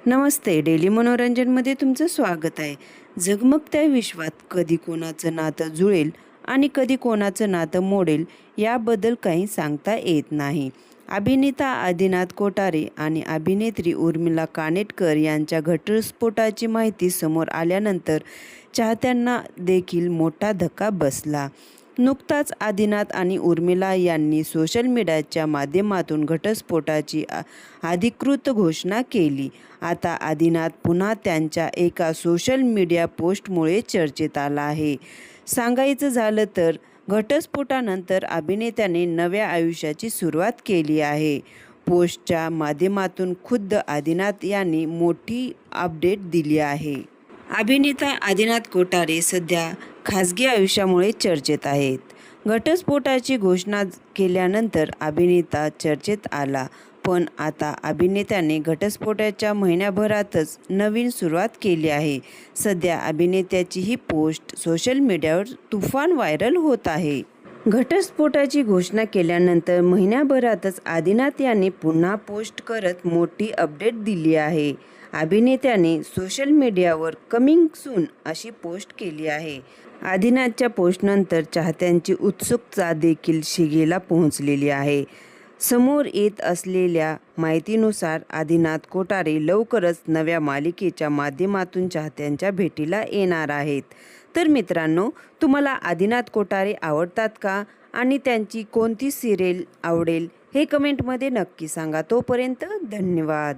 नमस्ते. Daily मनोरंजनमध्ये तुमचं स्वागत आहे. झगमगत्या विश्वात कधी कोणाचं नातं जुळेल आणि कधी कोणाचं नातं मोडेल याबद्दल काही सांगता येत नाही. अभिनेता आदिनाथ कोठारे आणि अभिनेत्री उर्मिला कानेटकर यांच्या घटस्फोटाची माहिती समोर आल्यानंतर चाहत्यांना देखील मोठा धक्का बसला. नुकताच आदिनाथ आणि उर्मिला यांनी सोशल मीडियाच्या माध्यमातून घटस्फोटाची अधिकृत घोषणा केली. आता आदिनाथ पुन्हा त्यांच्या एका सोशल मीडिया पोस्टमुळे चर्चेत आला आहे. सांगायचं झालं तर घटस्फोटानंतर अभिनेत्याने नव्या आयुष्याची सुरुवात केली आहे. पोस्टच्या माध्यमातून खुद्द आदिनाथ यांनी मोठी अपडेट दिली आहे. अभिनेता आदिनाथ कोठारे सध्या खासगी आयुष्यामुळे चर्चेत आहेत. घटस्फोटाची घोषणा केल्यानंतर अभिनेता चर्चेत आला, पण आता अभिनेत्याने घटस्फोटाच्या महिन्याभरातच नवीन सुरुवात केली आहे. सध्या अभिनेत्याची ही पोस्ट सोशल मीडियावर तुफान व्हायरल होत आहे. घटस्फोटाची घोषणा केल्यानंतर महिन्याभरातच आदिनाथ यांनी पुन्हा पोस्ट करत मोठी अपडेट दिली आहे. अभिनेत्याने सोशल मीडियावर कमिंग सून अशी पोस्ट केली आहे. आदिनाथच्या पोस्टनंतर चाहत्यांची उत्सुकता देखील शिगेला पोहोचलेली आहे. समोर येत असलेल्या माहितीनुसार आदिनाथ कोठारे लवकरच नव्या मालिकेच्या माध्यमातून चाहत्यांच्या भेटीला येणार आहेत. तर मित्रांनो, तुम्हाला आदिनाथ कोठारे आवडतात का आणि त्यांची कोणती सिरियल आवडेल हे कमेंटमध्ये नक्की सांगा. तोपर्यंत धन्यवाद.